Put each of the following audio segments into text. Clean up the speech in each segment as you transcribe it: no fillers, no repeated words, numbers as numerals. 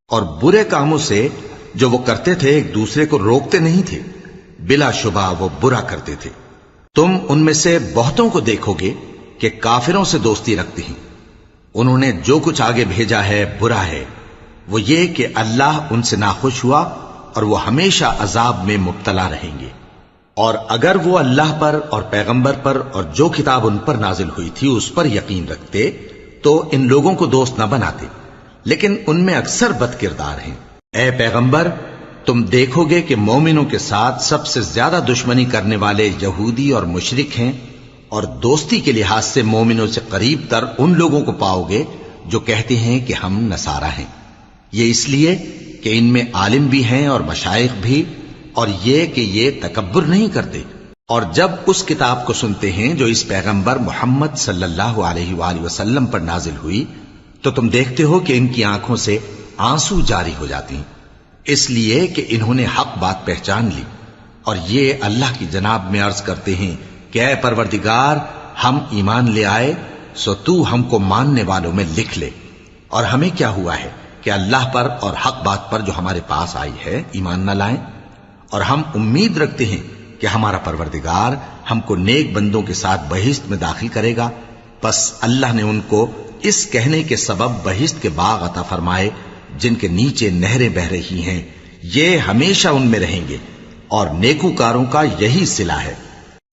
اور برے کاموں سے جو وہ کرتے تھے ایک دوسرے کو روکتے نہیں تھے، بلا شبہ وہ برا کرتے تھے۔ تم ان میں سے بہتوں کو دیکھو گے کہ کافروں سے دوستی رکھتے ہیں، انہوں نے جو کچھ آگے بھیجا ہے برا ہے، وہ یہ کہ اللہ ان سے ناخوش ہوا اور وہ ہمیشہ عذاب میں مبتلا رہیں گے۔ اور اگر وہ اللہ پر اور پیغمبر پر اور جو کتاب ان پر نازل ہوئی تھی اس پر یقین رکھتے تو ان لوگوں کو دوست نہ بناتے، لیکن ان میں اکثر بد کردار ہیں۔ اے پیغمبر، تم دیکھو گے کہ مومنوں کے ساتھ سب سے زیادہ دشمنی کرنے والے یہودی اور مشرک ہیں، اور دوستی کے لحاظ سے مومنوں سے قریب تر ان لوگوں کو پاؤ گے جو کہتے ہیں کہ ہم نصارہ ہیں۔ یہ اس لیے کہ ان میں عالم بھی ہیں اور مشائخ بھی، اور یہ کہ یہ تکبر نہیں کرتے۔ اور جب اس کتاب کو سنتے ہیں جو اس پیغمبر محمد صلی اللہ علیہ وآلہ وسلم پر نازل ہوئی تو تم دیکھتے ہو کہ ان کی آنکھوں سے آنسو جاری ہو جاتی ہیں، اس لیے کہ انہوں نے حق بات پہچان لی، اور یہ اللہ کی جناب میں عرض کرتے ہیں کہ اے پروردگار، ہم ایمان لے آئے سو تو ہم کو ماننے والوں میں لکھ لے۔ اور ہمیں کیا ہوا ہے کہ اللہ پر اور حق بات پر جو ہمارے پاس آئی ہے ایمان نہ لائیں؟ اور ہم امید رکھتے ہیں کہ ہمارا پروردگار ہم کو نیک بندوں کے ساتھ بہشت میں داخل کرے گا۔ پس اللہ نے ان کو اس کہنے کے سبب بہشت کے باغ عطا فرمائے جن کے نیچے نہریں بہ رہی ہیں، یہ ہمیشہ ان میں رہیں گے، اور نیکوکاروں کا یہی صلہ ہے۔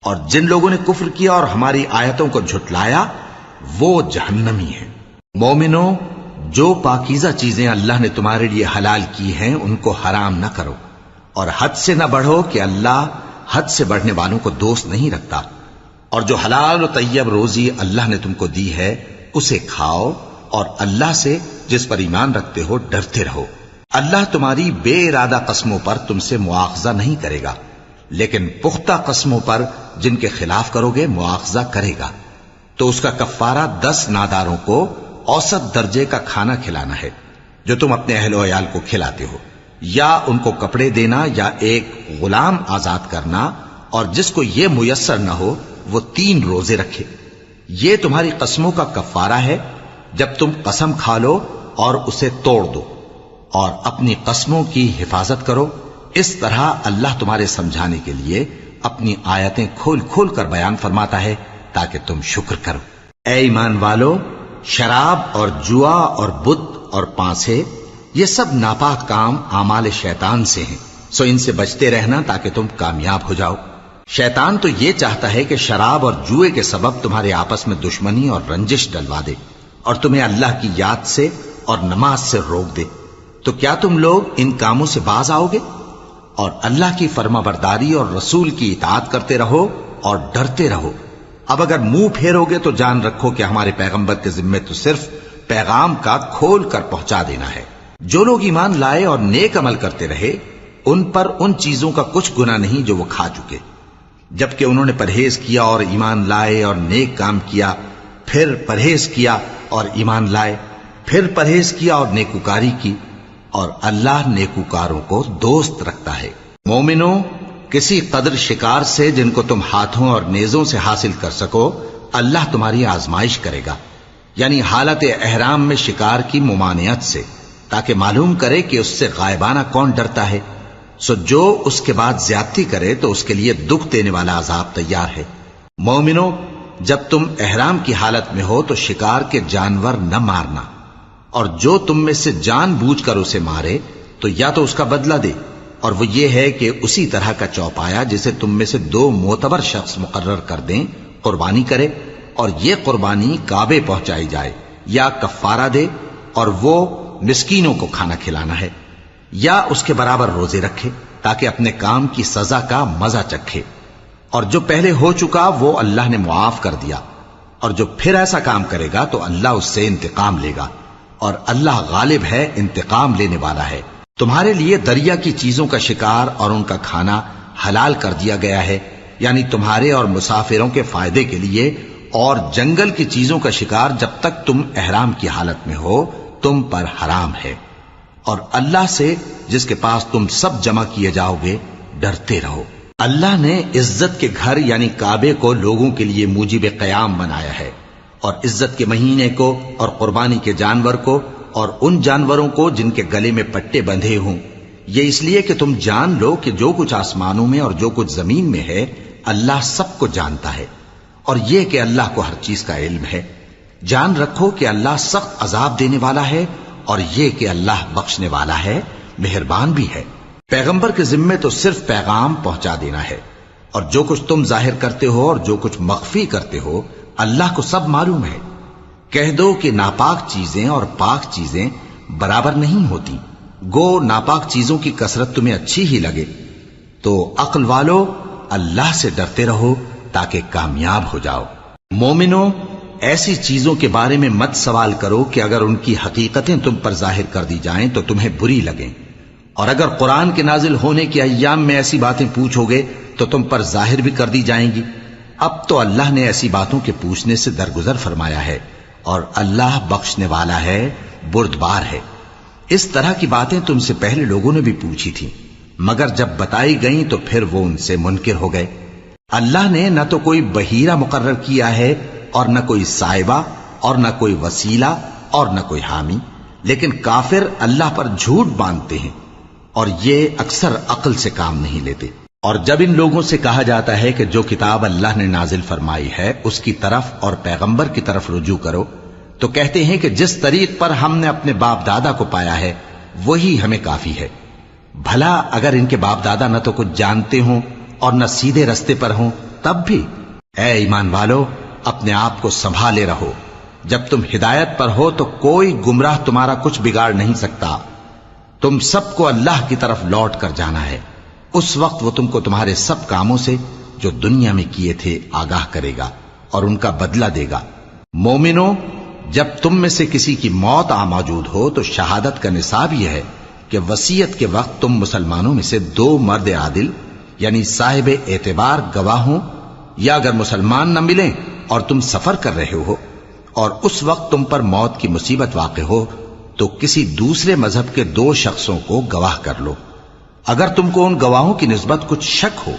اور جن لوگوں نے کفر کیا اور ہماری آیتوں کو جھٹلایا وہ جہنمی ہیں۔ مومنوں، جو پاکیزہ چیزیں اللہ نے تمہارے لیے حلال کی ہیں ان کو حرام نہ کرو، اور حد سے نہ بڑھو کہ اللہ حد سے بڑھنے والوں کو دوست نہیں رکھتا۔ اور جو حلال و طیب روزی اللہ نے تم کو دی ہے اسے کھاؤ، اور اللہ سے جس پر ایمان رکھتے ہو ڈرتے رہو۔ اللہ تمہاری بے ارادہ قسموں پر تم سے مواخذہ نہیں کرے گا، لیکن پختہ قسموں پر جن کے خلاف کرو گے مواخذہ کرے گا۔ تو اس کا کفارہ 10 ناداروں کو اوسط درجے کا کھانا کھلانا ہے جو تم اپنے اہل و عیال کو کھلاتے ہو، یا ان کو کپڑے دینا یا ایک غلام آزاد کرنا، اور جس کو یہ میسر نہ ہو وہ 3 روزے رکھے۔ یہ تمہاری قسموں کا کفارہ ہے جب تم قسم کھا لو اور اسے توڑ دو، اور اپنی قسموں کی حفاظت کرو۔ اس طرح اللہ تمہارے سمجھانے کے لیے اپنی آیتیں کھول کھول کر بیان فرماتا ہے تاکہ تم شکر کرو۔ اے ایمان والو، شراب اور جوا اور بت اور پانسے یہ سب ناپاک کام اعمال شیطان سے ہیں، سو ان سے بچتے رہنا تاکہ تم کامیاب ہو جاؤ۔ شیطان تو یہ چاہتا ہے کہ شراب اور جوئے کے سبب تمہارے آپس میں دشمنی اور رنجش ڈلوا دے، اور تمہیں اللہ کی یاد سے اور نماز سے روک دے۔ تو کیا تم لوگ ان کاموں سے باز آؤ گے؟ اور اللہ کی فرما برداری اور رسول کی اطاعت کرتے رہو اور ڈرتے رہو۔ اب اگر منہ پھیرو گے تو جان رکھو کہ ہمارے پیغمبر کے ذمے تو صرف پیغام کا کھول کر پہنچا دینا ہے۔ جو لوگ ایمان لائے اور نیک عمل کرتے رہے ان پر ان چیزوں کا کچھ گناہ نہیں جو وہ کھا چکے، جبکہ انہوں نے پرہیز کیا اور ایمان لائے اور نیک کام کیا، پھر پرہیز کیا اور ایمان لائے، پھر پرہیز کیا اور نیکوکاری کی، اور اللہ نیکوکاروں کو دوست رکھتا ہے۔ مومنوں، کسی قدر شکار سے جن کو تم ہاتھوں اور نیزوں سے حاصل کر سکو اللہ تمہاری آزمائش کرے گا، یعنی حالت احرام میں شکار کی ممانعت سے، تاکہ معلوم کرے کہ اس سے غائبانہ کون ڈرتا ہے۔ سو جو اس کے بعد زیادتی کرے تو اس کے لیے دکھ دینے والا عذاب تیار ہے۔ مومنوں، جب تم احرام کی حالت میں ہو تو شکار کے جانور نہ مارنا، اور جو تم میں سے جان بوجھ کر اسے مارے تو یا تو اس کا بدلہ دے، اور وہ یہ ہے کہ اسی طرح کا چوپایا جسے تم میں سے 2 معتبر شخص مقرر کر دیں قربانی کرے، اور یہ قربانی کعبے پہنچائی جائے، یا کفارہ دے اور وہ مسکینوں کو کھانا کھلانا ہے، یا اس کے برابر روزے رکھے تاکہ اپنے کام کی سزا کا مزہ چکھے۔ اور جو پہلے ہو چکا وہ اللہ نے معاف کر دیا، اور جو پھر ایسا کام کرے گا تو اللہ اس سے انتقام لے گا، اور اللہ غالب ہے، انتقام لینے والا ہے۔ تمہارے لیے دریا کی چیزوں کا شکار اور ان کا کھانا حلال کر دیا گیا ہے، یعنی تمہارے اور مسافروں کے فائدے کے لیے، اور جنگل کی چیزوں کا شکار جب تک تم احرام کی حالت میں ہو تم پر حرام ہے۔ اور اللہ سے جس کے پاس تم سب جمع کیے جاؤ گے ڈرتے رہو۔ اللہ نے عزت کے گھر یعنی کعبے کو لوگوں کے لیے موجب قیام بنایا ہے، اور عزت کے مہینے کو اور قربانی کے جانور کو اور ان جانوروں کو جن کے گلے میں پٹے بندھے ہوں، یہ اس لیے کہ تم جان لو کہ جو کچھ آسمانوں میں اور جو کچھ زمین میں ہے اللہ سب کو جانتا ہے، اور یہ کہ اللہ کو ہر چیز کا علم ہے۔ جان رکھو کہ اللہ سخت عذاب دینے والا ہے، اور یہ کہ اللہ بخشنے والا ہے، مہربان بھی ہے۔ پیغمبر کے ذمے تو صرف پیغام پہنچا دینا ہے، اور جو کچھ تم ظاہر کرتے ہو اور جو کچھ مخفی کرتے ہو اللہ کو سب معلوم ہے۔ کہہ دو کہ ناپاک چیزیں اور پاک چیزیں برابر نہیں ہوتی، گو ناپاک چیزوں کی کثرت تمہیں اچھی ہی لگے، تو عقل والو اللہ سے ڈرتے رہو تاکہ کامیاب ہو جاؤ۔ مومنو، ایسی چیزوں کے بارے میں مت سوال کرو کہ اگر ان کی حقیقتیں تم پر ظاہر کر دی جائیں تو تمہیں بری لگیں، اور اگر قرآن کے نازل ہونے کے ایام میں ایسی باتیں پوچھو گے تو تم پر ظاہر بھی کر دی جائیں گی۔ اب تو اللہ نے ایسی باتوں کے پوچھنے سے درگزر فرمایا ہے، اور اللہ بخشنے والا ہے، بردبار ہے۔ اس طرح کی باتیں تم سے پہلے لوگوں نے بھی پوچھی تھی، مگر جب بتائی گئیں تو پھر وہ ان سے منکر ہو گئے۔ اللہ نے نہ تو کوئی بحیرہ مقرر کیا ہے، اور نہ کوئی سائبہ، اور نہ کوئی وسیلہ، اور نہ کوئی حامی، لیکن کافر اللہ پر جھوٹ باندھتے ہیں، اور یہ اکثر عقل سے کام نہیں لیتے۔ اور جب ان لوگوں سے کہا جاتا ہے کہ جو کتاب اللہ نے نازل فرمائی ہے اس کی طرف اور پیغمبر کی طرف رجوع کرو، تو کہتے ہیں کہ جس طریق پر ہم نے اپنے باپ دادا کو پایا ہے وہی ہمیں کافی ہے۔ بھلا اگر ان کے باپ دادا نہ تو کچھ جانتے ہوں اور نہ سیدھے رستے پر ہوں تب بھی؟ اے ایمان والو، اپنے آپ کو سنبھالے رہو، جب تم ہدایت پر ہو تو کوئی گمراہ تمہارا کچھ بگاڑ نہیں سکتا۔ تم سب کو اللہ کی طرف لوٹ کر جانا ہے، اس وقت وہ تم کو تمہارے سب کاموں سے جو دنیا میں کیے تھے آگاہ کرے گا اور ان کا بدلہ دے گا۔ مومنو، جب تم میں سے کسی کی موت آ موجود ہو تو شہادت کا نصاب یہ ہے کہ وصیت کے وقت تم مسلمانوں میں سے 2 مرد عادل یعنی صاحب اعتبار گواہ ہوں، یا اگر مسلمان نہ ملیں اور تم سفر کر رہے ہو اور اس وقت تم پر موت کی مصیبت واقع ہو تو کسی دوسرے مذہب کے 2 شخصوں کو گواہ کر لو۔ اگر تم کو ان گواہوں کی نسبت کچھ شک ہو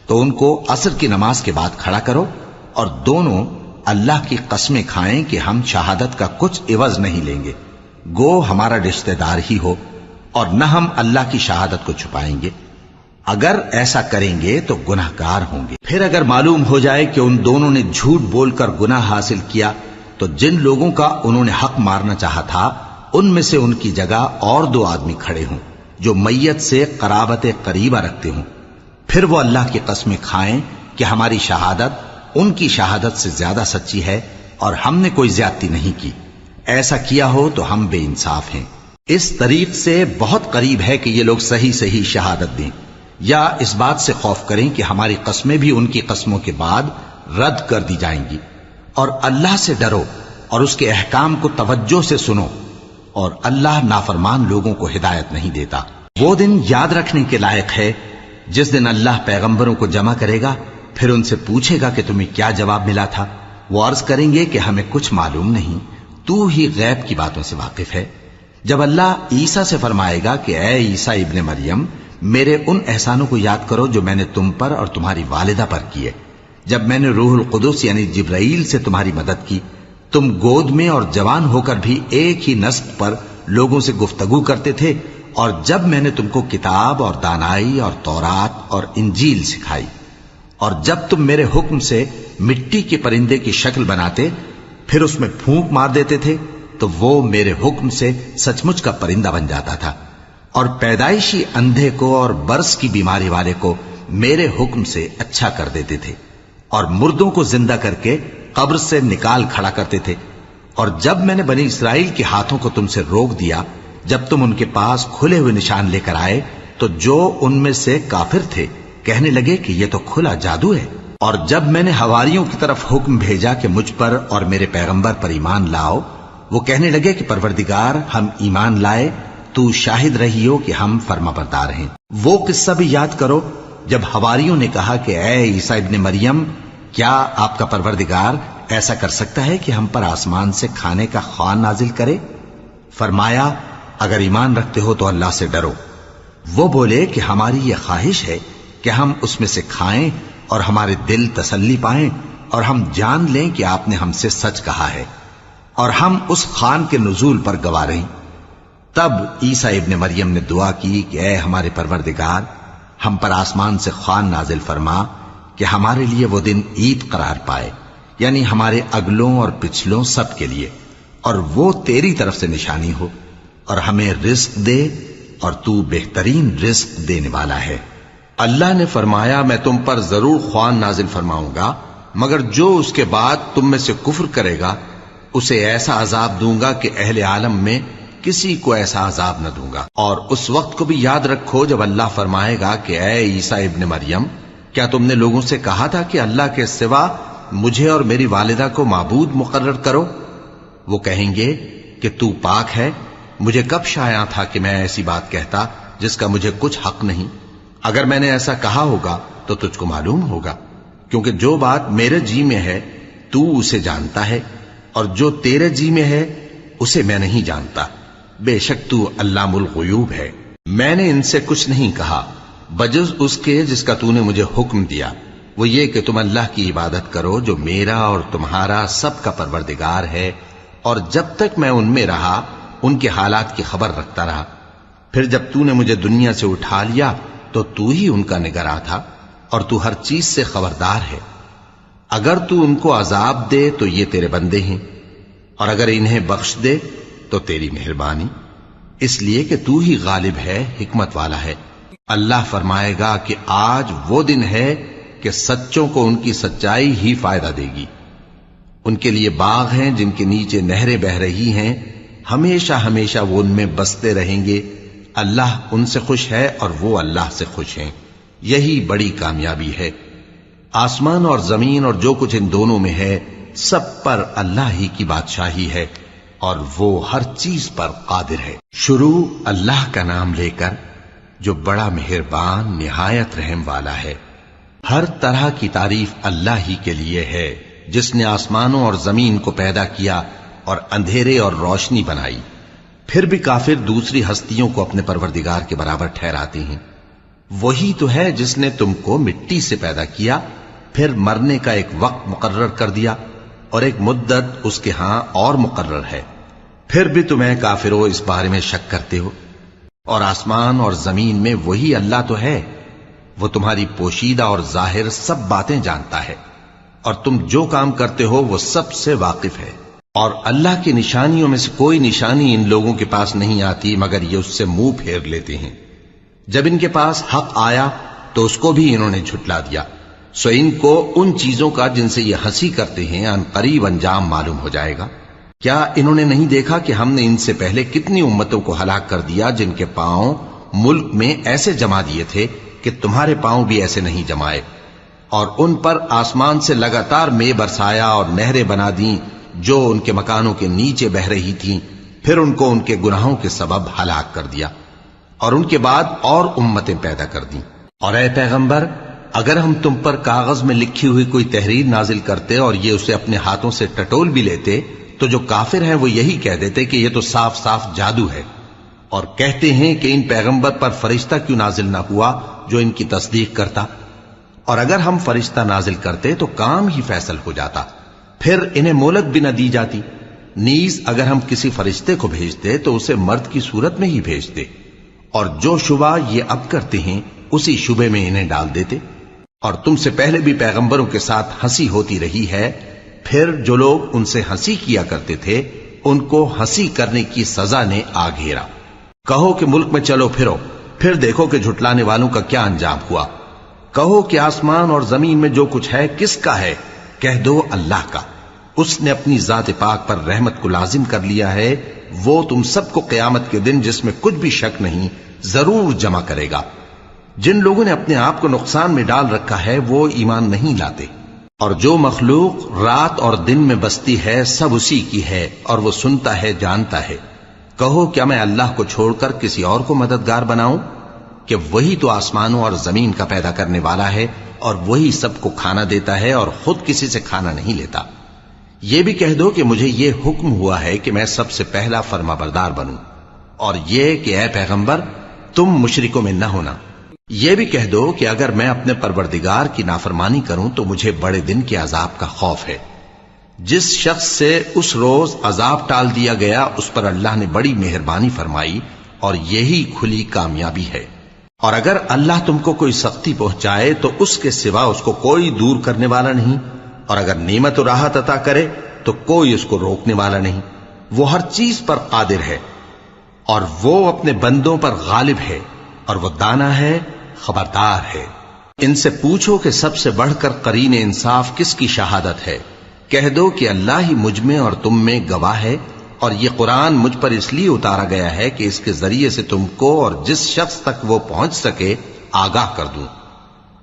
تو ان کو عصر کی نماز کے بعد کھڑا کرو، اور دونوں اللہ کی قسمیں کھائیں کہ ہم شہادت کا کچھ عوض نہیں لیں گے، گو ہمارا رشتہ دار ہی ہو، اور نہ ہم اللہ کی شہادت کو چھپائیں گے۔ اگر ایسا کریں گے تو گناہ گار ہوں گے۔ پھر اگر معلوم ہو جائے کہ ان دونوں نے جھوٹ بول کر گناہ حاصل کیا تو جن لوگوں کا انہوں نے حق مارنا چاہا تھا ان میں سے ان کی جگہ اور 2 آدمی کھڑے ہوں جو میت سے قرابت قریبہ رکھتے ہوں، پھر وہ اللہ کی قسمیں کھائیں کہ ہماری شہادت ان کی شہادت سے زیادہ سچی ہے اور ہم نے کوئی زیادتی نہیں کی۔ ایسا کیا ہو تو ہم بے انصاف ہیں۔ اس طریق سے بہت قریب ہے کہ یہ لوگ صحیح صحیح شہادت دیں، یا اس بات سے خوف کریں کہ ہماری قسمیں بھی ان کی قسموں کے بعد رد کر دی جائیں گی۔ اور اللہ سے ڈرو اور اس کے احکام کو توجہ سے سنو، اور اللہ نافرمان لوگوں کو ہدایت نہیں دیتا۔ وہ دن یاد رکھنے کے لائق ہے جس دن اللہ پیغمبروں کو جمع کرے گا، پھر ان سے پوچھے گا کہ تمہیں کیا جواب ملا تھا۔ وہ عرض کریں گے کہ ہمیں کچھ معلوم نہیں، تو ہی غیب کی باتوں سے واقف ہے۔ جب اللہ عیسیٰ سے فرمائے گا کہ اے عیسیٰ ابن مریم، میرے ان احسانوں کو یاد کرو جو میں نے تم پر اور تمہاری والدہ پر کیے، جب میں نے روح القدس یعنی جبرائیل سے تمہاری مدد کی، تم گود میں اور جوان ہو کر بھی ایک ہی نسق پر لوگوں سے گفتگو کرتے تھے، اور جب میں نے تم کو کتاب اور دانائی اور تورات اور انجیل سکھائی، اور جب تم میرے حکم سے مٹی کے پرندے کی شکل بناتے پھر اس میں پھونک مار دیتے تھے تو وہ میرے حکم سے سچ مچ کا پرندہ بن جاتا تھا، اور پیدائشی اندھے کو اور برس کی بیماری والے کو میرے حکم سے اچھا کر دیتے تھے، اور مردوں کو زندہ کر کے قبر سے نکال کھڑا کرتے تھے۔ اور جب میں نے بنی اسرائیل کے ہاتھوں کو تم سے روک دیا جب تم ان کے پاس کھلے ہوئے نشان لے کر آئے، تو جو ان میں سے کافر تھے کہنے لگے کہ یہ تو کھلا جادو ہے۔ اور جب میں نے حواریوں کی طرف حکم بھیجا کہ مجھ پر اور میرے پیغمبر پر ایمان لاؤ، وہ کہنے لگے کہ پروردگار، ہم ایمان لائے، تو شاہد رہی ہو کہ ہم فرما بردار ہیں۔ وہ قصہ بھی یاد کرو جب حواریوں نے کہا کہ اے عیسیٰ ابن مریم، کیا آپ کا پروردگار ایسا کر سکتا ہے کہ ہم پر آسمان سے کھانے کا خوان نازل کرے؟ فرمایا، اگر ایمان رکھتے ہو تو اللہ سے ڈرو۔ وہ بولے کہ ہماری یہ خواہش ہے کہ ہم اس میں سے کھائیں اور ہمارے دل تسلی پائیں، اور ہم جان لیں کہ آپ نے ہم سے سچ کہا ہے، اور ہم اس خوان کے نزول پر گواہ رہیں۔ تب عیسیٰ ابن مریم نے دعا کی کہ اے ہمارے پروردگار، ہم پر آسمان سے خوان نازل فرما کہ ہمارے لیے وہ دن عید قرار پائے، یعنی ہمارے اگلوں اور پچھلوں سب کے لیے، اور وہ تیری طرف سے نشانی ہو، اور ہمیں رزق دے، اور تو بہترین رزق دینے والا ہے۔ اللہ نے فرمایا میں تم پر ضرور خوان نازل فرماؤں گا، مگر جو اس کے بعد تم میں سے کفر کرے گا اسے ایسا عذاب دوں گا کہ اہل عالم میں کسی کو ایسا عذاب نہ دوں گا۔ اور اس وقت کو بھی یاد رکھو جب اللہ فرمائے گا کہ اے عیسیٰ ابن مریم، کیا تم نے لوگوں سے کہا تھا کہ اللہ کے سوا مجھے اور میری والدہ کو معبود مقرر کرو؟ وہ کہیں گے کہ تو پاک ہے، مجھے کب شایع تھا کہ میں ایسی بات کہتا جس کا مجھے کچھ حق نہیں۔ اگر میں نے ایسا کہا ہوگا تو تجھ کو معلوم ہوگا، کیونکہ جو بات میرے جی میں ہے تو اسے جانتا ہے، اور جو تیرے جی میں ہے اسے میں نہیں جانتا۔ بے شک تو علام الغیوب ہے۔ میں نے ان سے کچھ نہیں کہا بجز اس کے جس کا تو نے مجھے حکم دیا، وہ یہ کہ تم اللہ کی عبادت کرو جو میرا اور تمہارا سب کا پروردگار ہے، اور جب تک میں ان میں رہا ان کے حالات کی خبر رکھتا رہا۔ پھر جب تو نے مجھے دنیا سے اٹھا لیا تو تو ہی ان کا نگراں تھا، اور تو ہر چیز سے خبردار ہے۔ اگر تو ان کو عذاب دے تو یہ تیرے بندے ہیں، اور اگر انہیں بخش دے تو تیری مہربانی، اس لیے کہ تو ہی غالب ہے، حکمت والا ہے۔ اللہ فرمائے گا کہ آج وہ دن ہے کہ سچوں کو ان کی سچائی ہی فائدہ دے گی۔ ان کے لیے باغ ہیں جن کے نیچے نہریں بہ رہی ہیں، ہمیشہ ہمیشہ وہ ان میں بستے رہیں گے۔ اللہ ان سے خوش ہے اور وہ اللہ سے خوش ہیں، یہی بڑی کامیابی ہے۔ آسمان اور زمین اور جو کچھ ان دونوں میں ہے سب پر اللہ ہی کی بادشاہی ہے، اور وہ ہر چیز پر قادر ہے۔ شروع اللہ کا نام لے کر جو بڑا مہربان نہایت رحم والا ہے۔ ہر طرح کی تعریف اللہ ہی کے لیے ہے، جس نے آسمانوں اور زمین کو پیدا کیا اور اندھیرے اور روشنی بنائی۔ پھر بھی کافر دوسری ہستیوں کو اپنے پروردگار کے برابر ٹھہراتے ہیں۔ وہی تو ہے جس نے تم کو مٹی سے پیدا کیا، پھر مرنے کا ایک وقت مقرر کر دیا، اور ایک مدت اس کے ہاں اور مقرر ہے۔ پھر بھی تمہیں کافروں اس بارے میں شک کرتے ہو، اور آسمان اور زمین میں وہی اللہ تو ہے، وہ تمہاری پوشیدہ اور ظاہر سب باتیں جانتا ہے، اور تم جو کام کرتے ہو وہ سب سے واقف ہے۔ اور اللہ کی نشانیوں میں سے کوئی نشانی ان لوگوں کے پاس نہیں آتی مگر یہ اس سے منہ پھیر لیتے ہیں۔ جب ان کے پاس حق آیا تو اس کو بھی انہوں نے جھٹلا دیا، سو ان کو ان چیزوں کا جن سے یہ ہنسی کرتے ہیں ان قریب انجام معلوم ہو جائے گا۔ کیا انہوں نے نہیں دیکھا کہ ہم نے ان سے پہلے کتنی امتوں کو ہلاک کر دیا جن کے پاؤں ملک میں ایسے جما دیے تھے کہ تمہارے پاؤں بھی ایسے نہیں جمائے، اور ان پر آسمان سے لگاتار مے برسایا اور نہریں بنا دیں جو ان کے مکانوں کے نیچے بہ رہی تھیں، پھر ان کو ان کے گناہوں کے سبب ہلاک کر دیا، اور ان کے بعد اور امتیں پیدا کر دیں۔ اور اے پیغمبر، اگر ہم تم پر کاغذ میں لکھی ہوئی کوئی تحریر نازل کرتے اور یہ اسے اپنے ہاتھوں سے ٹٹول بھی لیتے تو جو کافر ہیں وہ یہی کہہ دیتے کہ یہ تو صاف صاف جادو ہے، اور کہتے ہیں کہ ان پیغمبر پر فرشتہ کیوں نازل نہ ہوا جو ان کی تصدیق کرتا، اور اگر ہم فرشتہ نازل کرتے تو کام ہی فیصل ہو جاتا، پھر انہیں مہلت بھی نہ دی جاتی۔ نیز اگر ہم کسی فرشتے کو بھیجتے تو اسے مرد کی صورت میں ہی بھیجتے، اور جو شبہ یہ اب کرتے ہیں اسی شبے میں انہیں ڈال دیتے۔ اور تم سے پہلے بھی پیغمبروں کے ساتھ ہنسی ہوتی رہی ہے، پھر جو لوگ ان سے ہنسی کیا کرتے تھے ان کو ہنسی کرنے کی سزا نے آ گھیرا۔ کہو کہ ملک میں چلو پھرو، پھر دیکھو کہ جھٹلانے والوں کا کیا انجام ہوا۔ کہو کہ آسمان اور زمین میں جو کچھ ہے کس کا ہے؟ کہہ دو اللہ کا۔ اس نے اپنی ذات پاک پر رحمت کو لازم کر لیا ہے، وہ تم سب کو قیامت کے دن جس میں کچھ بھی شک نہیں ضرور جمع کرے گا۔ جن لوگوں نے اپنے آپ کو نقصان میں ڈال رکھا ہے وہ ایمان نہیں لاتے، اور جو مخلوق رات اور دن میں بستی ہے سب اسی کی ہے، اور وہ سنتا ہے جانتا ہے۔ کہو کیا میں اللہ کو چھوڑ کر کسی اور کو مددگار بناؤں؟ کہ وہی تو آسمانوں اور زمین کا پیدا کرنے والا ہے، اور وہی سب کو کھانا دیتا ہے اور خود کسی سے کھانا نہیں لیتا۔ یہ بھی کہہ دو کہ مجھے یہ حکم ہوا ہے کہ میں سب سے پہلا فرما بردار بنوں، اور یہ کہ اے پیغمبر تم مشرکوں میں نہ ہونا۔ یہ بھی کہہ دو کہ اگر میں اپنے پروردگار کی نافرمانی کروں تو مجھے بڑے دن کے عذاب کا خوف ہے۔ جس شخص سے اس روز عذاب ٹال دیا گیا اس پر اللہ نے بڑی مہربانی فرمائی اور یہی کھلی کامیابی ہے۔ اور اگر اللہ تم کو کوئی سختی پہنچائے تو اس کے سوا اس کو کوئی دور کرنے والا نہیں، اور اگر نعمت و راحت عطا کرے تو کوئی اس کو روکنے والا نہیں۔ وہ ہر چیز پر قادر ہے اور وہ اپنے بندوں پر غالب ہے، اور وہ دانا ہے، خبردار ہے۔ ان سے پوچھو کہ سب سے بڑھ کر قرین انصاف کس کی شہادت ہے؟ کہہ دو کہ اللہ ہی مجھ میں اور تم میں گواہ ہے، اور یہ قرآن مجھ پر اس لیے اتارا گیا ہے کہ اس کے ذریعے سے تم کو اور جس شخص تک وہ پہنچ سکے آگاہ کر دوں۔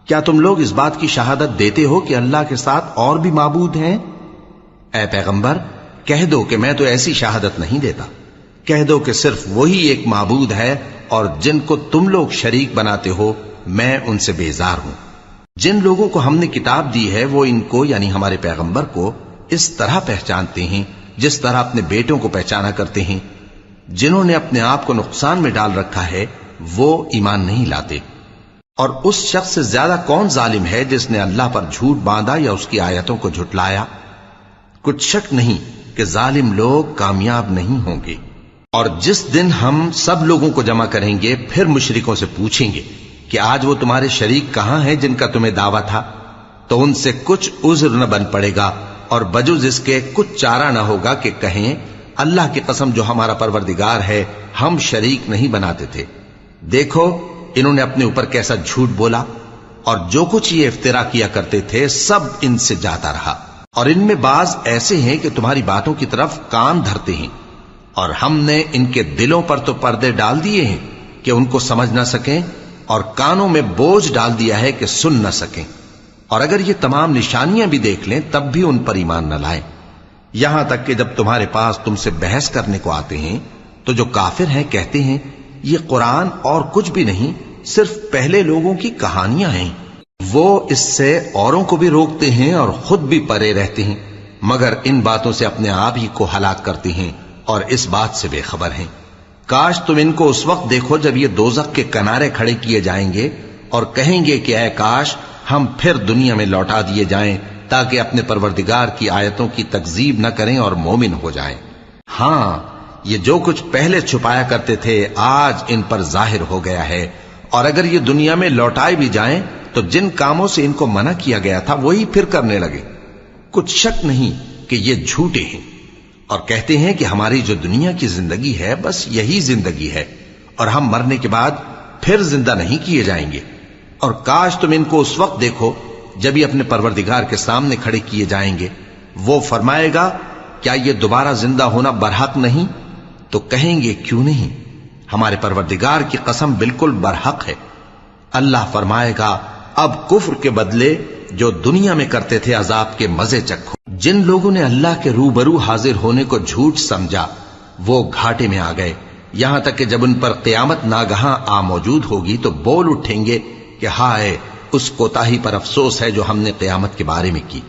کیا تم لوگ اس بات کی شہادت دیتے ہو کہ اللہ کے ساتھ اور بھی معبود ہیں؟ اے پیغمبر کہہ دو کہ میں تو ایسی شہادت نہیں دیتا۔ کہہ دو کہ صرف وہی ایک معبود ہے، اور جن کو تم لوگ شریک بناتے ہو میں ان سے بیزار ہوں۔ جن لوگوں کو ہم نے کتاب دی ہے وہ ان کو یعنی ہمارے پیغمبر کو اس طرح پہچانتے ہیں جس طرح اپنے بیٹوں کو پہچانا کرتے ہیں۔ جنہوں نے اپنے آپ کو نقصان میں ڈال رکھا ہے وہ ایمان نہیں لاتے۔ اور اس شخص سے زیادہ کون ظالم ہے جس نے اللہ پر جھوٹ باندھا یا اس کی آیتوں کو جھٹلایا؟ کچھ شک نہیں کہ ظالم لوگ کامیاب نہیں ہوں گے۔ اور جس دن ہم سب لوگوں کو جمع کریں گے پھر مشرکوں سے پوچھیں گے کہ آج وہ تمہارے شریک کہاں ہیں جن کا تمہیں دعویٰ تھا، تو ان سے کچھ عذر نہ بن پڑے گا اور بجز اس کے کچھ چارہ نہ ہوگا کہ کہیں اللہ کی قسم جو ہمارا پروردگار ہے ہم شریک نہیں بناتے تھے۔ دیکھو انہوں نے اپنے اوپر کیسا جھوٹ بولا، اور جو کچھ یہ افترا کیا کرتے تھے سب ان سے جاتا رہا۔ اور ان میں بعض ایسے ہیں کہ تمہاری باتوں کی طرف کان دھرتے ہیں، اور ہم نے ان کے دلوں پر تو پردے ڈال دیے ہیں کہ ان کو سمجھ نہ سکیں، اور کانوں میں بوجھ ڈال دیا ہے کہ سن نہ سکیں۔ اور اگر یہ تمام نشانیاں بھی دیکھ لیں تب بھی ان پر ایمان نہ لائیں، یہاں تک کہ جب تمہارے پاس تم سے بحث کرنے کو آتے ہیں تو جو کافر ہیں کہتے ہیں یہ قرآن اور کچھ بھی نہیں صرف پہلے لوگوں کی کہانیاں ہیں۔ وہ اس سے اوروں کو بھی روکتے ہیں اور خود بھی پرے رہتے ہیں، مگر ان باتوں سے اپنے آپ ہی کو ہلاک کرتے ہیں اور اس بات سے بے خبر ہیں۔ کاش تم ان کو اس وقت دیکھو جب یہ دوزخ کے کنارے کھڑے کیے جائیں گے اور کہیں گے کہ اے کاش ہم پھر دنیا میں لوٹا دیے جائیں تاکہ اپنے پروردگار کی آیتوں کی تکذیب نہ کریں اور مومن ہو جائیں۔ ہاں یہ جو کچھ پہلے چھپایا کرتے تھے آج ان پر ظاہر ہو گیا ہے، اور اگر یہ دنیا میں لوٹائے بھی جائیں تو جن کاموں سے ان کو منع کیا گیا تھا وہی پھر کرنے لگے۔ کچھ شک نہیں کہ یہ جھوٹے ہیں، اور کہتے ہیں کہ ہماری جو دنیا کی زندگی ہے بس یہی زندگی ہے، اور ہم مرنے کے بعد پھر زندہ نہیں کیے جائیں گے۔ اور کاش تم ان کو اس وقت دیکھو جب یہ اپنے پروردگار کے سامنے کھڑے کیے جائیں گے، وہ فرمائے گا کیا یہ دوبارہ زندہ ہونا برحق نہیں؟ تو کہیں گے کیوں نہیں، ہمارے پروردگار کی قسم بالکل برحق ہے۔ اللہ فرمائے گا اب کفر کے بدلے جو دنیا میں کرتے تھے عذاب کے مزے چکھو۔ جن لوگوں نے اللہ کے روبرو حاضر ہونے کو جھوٹ سمجھا وہ گھاٹے میں آ گئے، یہاں تک کہ جب ان پر قیامت ناگہاں آ موجود ہوگی تو بول اٹھیں گے کہ ہائے اس کوتاہی پر افسوس ہے جو ہم نے قیامت کے بارے میں کی،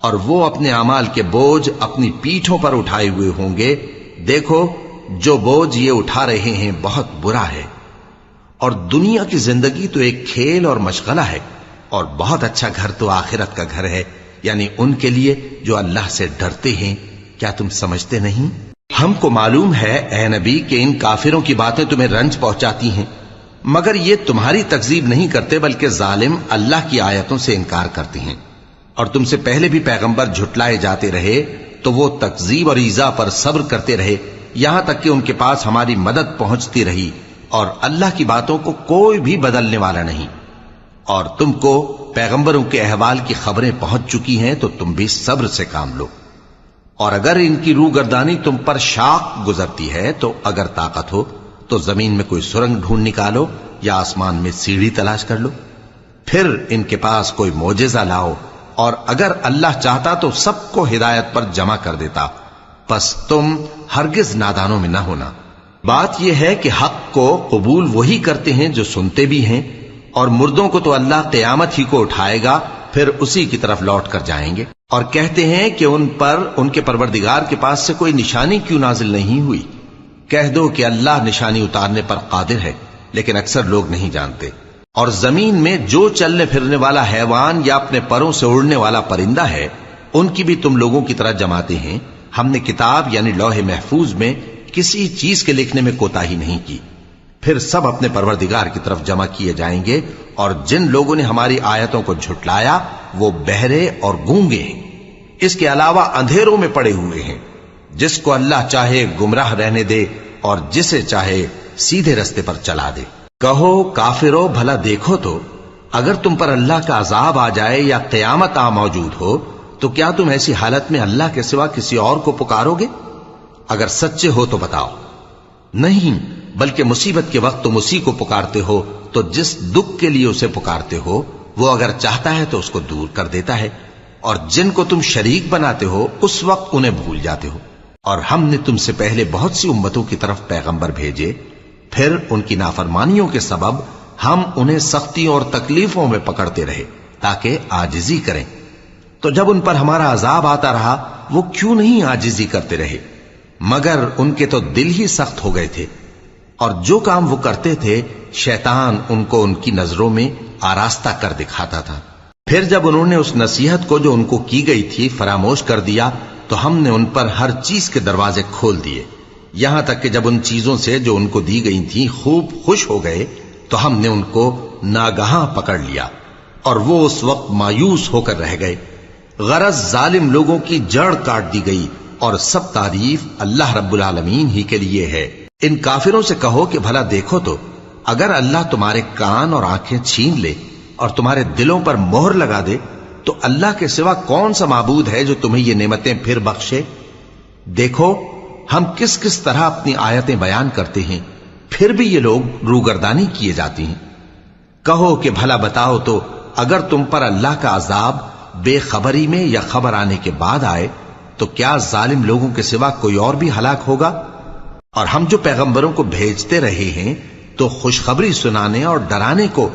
اور وہ اپنے اعمال کے بوجھ اپنی پیٹھوں پر اٹھائے ہوئے ہوں گے۔ دیکھو جو بوجھ یہ اٹھا رہے ہیں بہت برا ہے، اور دنیا کی زندگی تو ایک کھیل اور مشغلہ ہے، اور بہت اچھا گھر تو آخرت کا گھر ہے، یعنی ان کے لیے جو اللہ سے ڈرتے ہیں۔ کیا تم سمجھتے نہیں؟ ہم کو معلوم ہے اے نبی کہ ان کافروں کی باتیں تمہیں رنج پہنچاتی ہیں، مگر یہ تمہاری تکذیب نہیں کرتے بلکہ ظالم اللہ کی آیتوں سے انکار کرتے ہیں۔ اور تم سے پہلے بھی پیغمبر جھٹلائے جاتے رہے تو وہ تکذیب اور ایذا پر صبر کرتے رہے، یہاں تک کہ ان کے پاس ہماری مدد پہنچتی رہی، اور اللہ کی باتوں کو کوئی بھی بدلنے والا نہیں۔ اور تم کو پیغمبروں کے احوال کی خبریں پہنچ چکی ہیں تو تم بھی صبر سے کام لو۔ اور اگر ان کی روگردانی تم پر شاق گزرتی ہے تو اگر طاقت ہو تو زمین میں کوئی سرنگ ڈھونڈ نکالو یا آسمان میں سیڑھی تلاش کر لو، پھر ان کے پاس کوئی معجزہ لاؤ، اور اگر اللہ چاہتا تو سب کو ہدایت پر جمع کر دیتا، پس تم ہرگز نادانوں میں نہ ہونا۔ بات یہ ہے کہ حق کو قبول وہی کرتے ہیں جو سنتے بھی ہیں، اور مردوں کو تو اللہ قیامت ہی کو اٹھائے گا پھر اسی کی طرف لوٹ کر جائیں گے۔ اور کہتے ہیں کہ ان پر ان کے پروردگار کے پاس سے کوئی نشانی کیوں نازل نہیں ہوئی؟ کہہ دو کہ اللہ نشانی اتارنے پر قادر ہے، لیکن اکثر لوگ نہیں جانتے۔ اور زمین میں جو چلنے پھرنے والا حیوان یا اپنے پروں سے اڑنے والا پرندہ ہے ان کی بھی تم لوگوں کی طرح جماتے ہیں، ہم نے کتاب یعنی لوح محفوظ میں کسی چیز کے لکھنے میں کوتاہی نہیں کی۔ پھر سب اپنے پروردگار کی طرف جمع کیے جائیں گے، اور جن لوگوں نے ہماری آیتوں کو جھٹلایا وہ بہرے اور گونگے ہیں، اس کے علاوہ اندھیروں میں پڑے ہوئے ہیں۔ جس کو اللہ چاہے گمراہ رہنے دے اور جسے چاہے سیدھے رستے پر چلا دے۔ کہو کافرو بھلا دیکھو تو اگر تم پر اللہ کا عذاب آ جائے یا قیامت آ موجود ہو تو کیا تم ایسی حالت میں اللہ کے سوا کسی اور کو پکارو گے؟ اگر سچے ہو تو بتاؤ۔ نہیں، بلکہ مصیبت کے وقت تم اسی کو پکارتے ہو، تو جس دکھ کے لیے اسے پکارتے ہو وہ اگر چاہتا ہے تو اس کو دور کر دیتا ہے، اور جن کو تم شریک بناتے ہو اس وقت انہیں بھول جاتے ہو۔ اور ہم نے تم سے پہلے بہت سی امتوں کی طرف پیغمبر بھیجے، پھر ان کی نافرمانیوں کے سبب ہم انہیں سختیوں اور تکلیفوں میں پکڑتے رہے تاکہ عاجزی کریں۔ تو جب ان پر ہمارا عذاب آتا رہا وہ کیوں نہیں عاجزی کرتے رہے؟ مگر ان کے تو دل ہی سخت ہو گئے تھے، اور جو کام وہ کرتے تھے شیطان ان کو ان کی نظروں میں آراستہ کر دکھاتا تھا۔ پھر جب انہوں نے اس نصیحت کو جو ان کو کی گئی تھی فراموش کر دیا تو ہم نے ان پر ہر چیز کے دروازے کھول دیے، یہاں تک کہ جب ان چیزوں سے جو ان کو دی گئی تھیں خوب خوش ہو گئے تو ہم نے ان کو ناگہاں پکڑ لیا، اور وہ اس وقت مایوس ہو کر رہ گئے۔ غرض ظالم لوگوں کی جڑ کاٹ دی گئی، اور سب تعریف اللہ رب العالمین ہی کے لیے ہے۔ ان کافروں سے کہو کہ بھلا دیکھو تو اگر اللہ تمہارے کان اور آنکھیں چھین لے اور تمہارے دلوں پر مہر لگا دے تو اللہ کے سوا کون سا معبود ہے جو تمہیں یہ نعمتیں پھر بخشے؟ دیکھو ہم کس کس طرح اپنی آیتیں بیان کرتے ہیں، پھر بھی یہ لوگ روگردانی کیے جاتی ہیں۔ کہو کہ بھلا بتاؤ تو اگر تم پر اللہ کا عذاب بے خبری میں یا خبر آنے کے بعد آئے تو کیا ظالم لوگوں کے سوا کوئی اور بھی ہلاک ہوگا؟ اور ہم جو پیغمبروں کو بھیجتے رہے ہیں تو خوشخبری سنانے اور ڈرانے کو،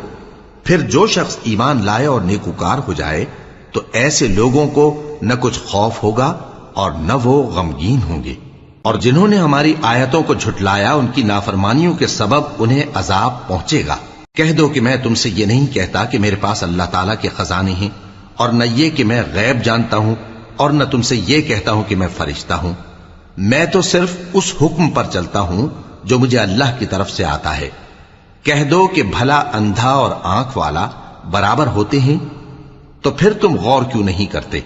پھر جو شخص ایمان لائے اور نیکوکار ہو جائے تو ایسے لوگوں کو نہ کچھ خوف ہوگا اور نہ وہ غمگین ہوں گے۔ اور جنہوں نے ہماری آیتوں کو جھٹلایا ان کی نافرمانیوں کے سبب انہیں عذاب پہنچے گا۔ کہہ دو کہ میں تم سے یہ نہیں کہتا کہ میرے پاس اللہ تعالیٰ کے خزانے ہیں، اور نہ یہ کہ میں غیب جانتا ہوں، اور نہ تم سے یہ کہتا ہوں کہ میں فرشتہ ہوں۔ میں تو صرف اس حکم پر چلتا ہوں جو مجھے اللہ کی طرف سے آتا ہے۔ کہہ دو کہ بھلا اندھا اور آنکھ والا برابر ہوتے ہیں؟ تو پھر تم غور کیوں نہیں کرتے؟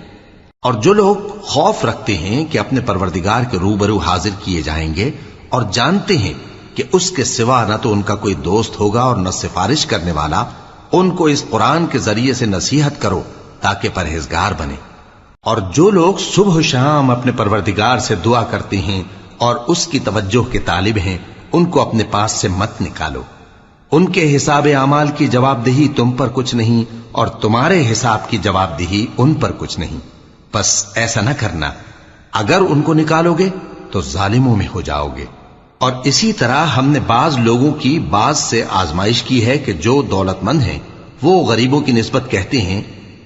اور جو لوگ خوف رکھتے ہیں کہ اپنے پروردگار کے روبرو حاضر کیے جائیں گے اور جانتے ہیں کہ اس کے سوا نہ تو ان کا کوئی دوست ہوگا اور نہ سفارش کرنے والا، ان کو اس قرآن کے ذریعے سے نصیحت کرو تاکہ پرہیزگار بنے۔ اور جو لوگ صبح و شام اپنے پروردگار سے دعا کرتے ہیں اور اس کی توجہ کے طالب ہیں ان کو اپنے پاس سے مت نکالو۔ ان کے حساب اعمال کی جواب دہی تم پر کچھ نہیں، اور تمہارے حساب کی جواب دہی ان پر کچھ نہیں۔ بس ایسا نہ کرنا، اگر ان کو نکالو گے تو ظالموں میں ہو جاؤ گے۔ اور اسی طرح ہم نے بعض لوگوں کی بعض سے آزمائش کی ہے کہ جو دولت مند ہیں وہ غریبوں کی نسبت کہتے ہیں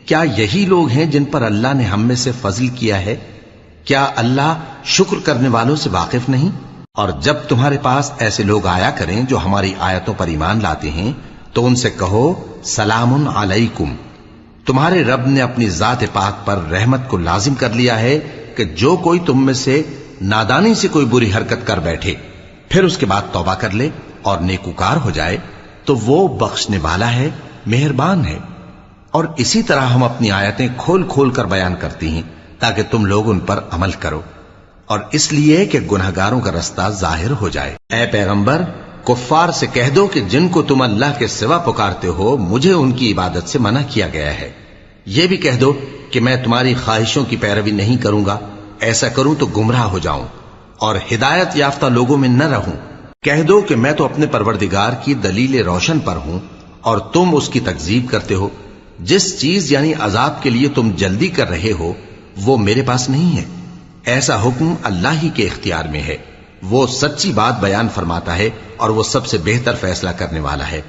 کیا یہی لوگ ہیں جن پر اللہ نے ہم میں سے فضل کیا ہے؟ کیا اللہ شکر کرنے والوں سے واقف نہیں؟ اور جب تمہارے پاس ایسے لوگ آیا کریں جو ہماری آیتوں پر ایمان لاتے ہیں تو ان سے کہو سلام علیکم، تمہارے رب نے اپنی ذات پاک پر رحمت کو لازم کر لیا ہے کہ جو کوئی تم میں سے نادانی سے کوئی بری حرکت کر بیٹھے پھر اس کے بعد توبہ کر لے اور نیکوکار ہو جائے تو وہ بخشنے والا ہے، مہربان ہے۔ اور اسی طرح ہم اپنی آیتیں کھول کھول کر بیان کرتی ہیں تاکہ تم لوگ ان پر عمل کرو، اور اس لیے کہ گناہگاروں کا رستہ ظاہر ہو جائے۔ اے پیغمبر، کفار سے کہہ دو کہ جن کو تم اللہ کے سوا پکارتے ہو مجھے ان کی عبادت سے منع کیا گیا ہے۔ یہ بھی کہہ دو کہ میں تمہاری خواہشوں کی پیروی نہیں کروں گا، ایسا کروں تو گمراہ ہو جاؤں اور ہدایت یافتہ لوگوں میں نہ رہوں۔ کہہ دو کہ میں تو اپنے پروردگار کی دلیل روشن پر ہوں اور تم اس کی تکذیب کرتے ہو۔ جس چیز یعنی عذاب کے لیے تم جلدی کر رہے ہو وہ میرے پاس نہیں ہے، ایسا حکم اللہ ہی کے اختیار میں ہے۔ وہ سچی بات بیان فرماتا ہے اور وہ سب سے بہتر فیصلہ کرنے والا ہے۔